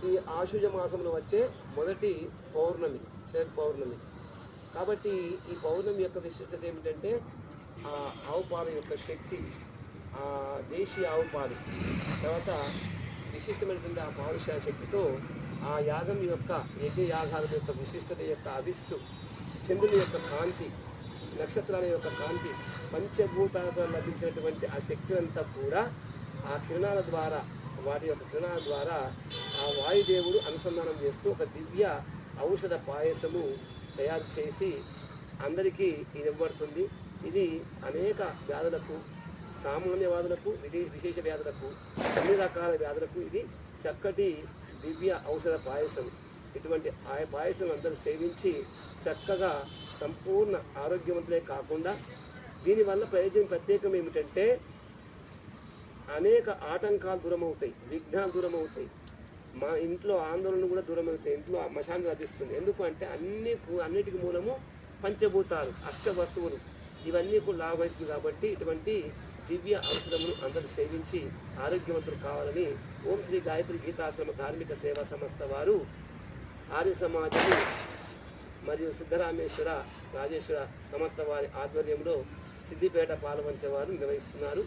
ఈ ఆశ్వజ మాసంలో వచ్చే మొదటి పౌర్ణమి, శరత్ పౌర్ణమి. కాబట్టి ఈ పౌర్ణమి యొక్క విశిష్టత ఏమిటంటే ఆ ఆవు పాల యొక్క శక్తి, ఆ దేశీయ ఆవు పాలు, తర్వాత విశిష్టమైనటువంటి ఆ పౌరుష శక్తితో ఆ యాగం యొక్క యజ్ఞ యాగాల యొక్క విశిష్టత యొక్క అవిస్సు, చంద్రుని యొక్క కాంతి, నక్షత్రాల యొక్క కాంతి, పంచభూతాలతో లభించినటువంటి ఆ శక్తి అంతా కూడా ఆ కిరణాల ద్వారా, వాటి యొక్క కిరణాల ద్వారా ఆ వాయుదేవుడు అనుసంధానం చేస్తూ ఒక దివ్య ఔషధ పాయసము తయారు చేసి అందరికీ ఇది ఇవ్వబడుతుంది. ఇది అనేక వ్యాధులకు, సామాన్య వ్యాధులకు, విశేష వ్యాధులకు, అన్ని రకాల వ్యాధులకు ఇది చక్కటి దివ్య ఔషధ పాయసం. ఇటువంటి ఆ పాయసం అందరూ సేవించి చక్కగా సంపూర్ణ ఆరోగ్యవంతులే కాకుండా దీనివల్ల ప్రయోజనం ప్రత్యేకం ఏమిటంటే అనేక ఆటంకాలు దూరమవుతాయి, విఘ్నాలు దూరమవుతాయి, మా ఇంట్లో ఆందోళనలు కూడా దూరమవుతాయి, ఇంట్లో మశాంతి లభిస్తుంది. ఎందుకు అంటే అన్నిటికీ మూలము పంచభూతాలు, అష్టవస్తువులు, ఇవన్నీ కూడా లాభమవుతుంది. కాబట్టి ఇటువంటి దివ్య ఔషధములు అందరూ సేవించి ఆరోగ్యవంతులు కావాలని ఓం శ్రీ గాయత్రి గీతాశ్రమ ధార్మిక సేవా సంస్థ వారు ఆర్య సమాజము మరియు సిద్ధరామేశ్వర రాజేశ్వర సంస్థ వారి ఆధ్వర్యంలో సిద్దిపేట పాలవంచ వారు నిర్వహిస్తున్నారు.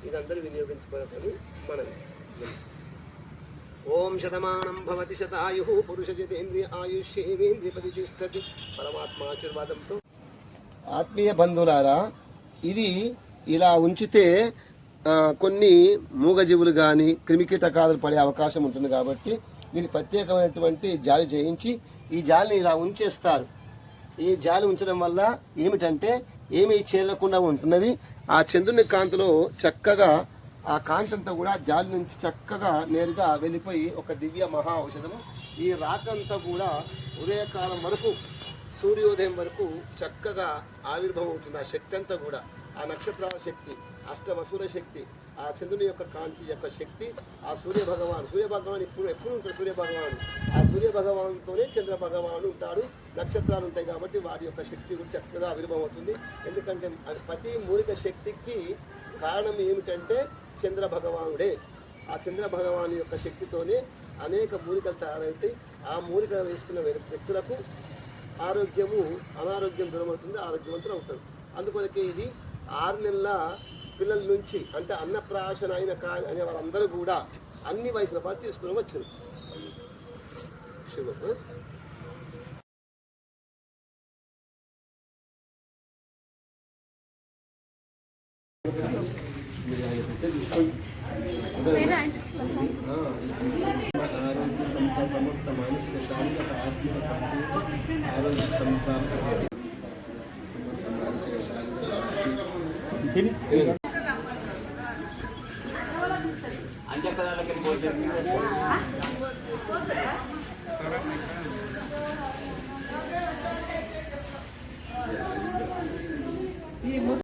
ఇదందరూ వినియోగించుకోవాలని మనం ఓం శతమానం భవతి శతాయు పురుష జితేంద్రియ ఆయుష్యేంద్రియ ప్రతిష్టతి పరమాత్మ ఆశీర్వాదంతో. ఆత్మీయ బంధువులారా, ఇది ఇలా ఉంచితే కొన్ని మూగజీవులు కానీ క్రిమికీటకాలు పడే అవకాశం ఉంటుంది. కాబట్టి దీనికి ప్రత్యేకమైనటువంటి జాలి చేయించి ఈ జాలిని ఇలా ఉంచేస్తారు. ఈ జాలి ఉంచడం వల్ల ఏమిటంటే ఏమీ చేరకుండా ఉంటున్నవి. ఆ చంద్రుని కాంతిలో చక్కగా ఆ కాంతి అంతా కూడా జాలి నుంచి చక్కగా నేరుగా వెళ్ళిపోయి ఒక దివ్య మహా ఔషధము ఈ రాత్రంతా కూడా ఉదయకాలం వరకు, సూర్యోదయం వరకు చక్కగా ఆవిర్భవం అవుతుంది. ఆ శక్తి అంతా కూడా, ఆ నక్షత్రాల శక్తి, అష్టవసుర శక్తి, ఆ చంద్రుని యొక్క కాంతి యొక్క శక్తి, ఆ సూర్యభగవాన్ ఎప్పుడు ఉంటాడు. సూర్యభగవాన్, ఆ సూర్యభగవాన్తోనే చంద్ర భగవాను ఉంటాడు. నక్షత్రాలు ఉంటాయి కాబట్టి వాటి యొక్క శక్తి కూడా చక్కగా ఆవిర్భవం అవుతుంది. ఎందుకంటే ప్రతి మూలిక శక్తికి కారణం ఏమిటంటే చంద్ర భగవానుడే. ఆ చంద్ర భగవాను యొక్క శక్తితోనే అనేక మూలికలు తయారవుతాయి. ఆ మూలికలు వేసుకున్న వ్యక్తులకు ఆరోగ్యము, అనారోగ్యం దూరమవుతుంది, ఆరోగ్యవంతులు అవుతారు. అందుకొరకే ఇది 6 నెలల పిల్లల నుంచి, అంటే అన్నప్రాశన అయిన అనే వాళ్ళందరూ కూడా అన్ని వయసుల పాటు తీసుకుని వచ్చారు. ఆరోగ్య సమస్త మానసిక శారీరక ఆత్మిక సంపూర్ణ ఆరోగ్య సంప్రాప్తి సమస్త మానసిక శారీరక అంచె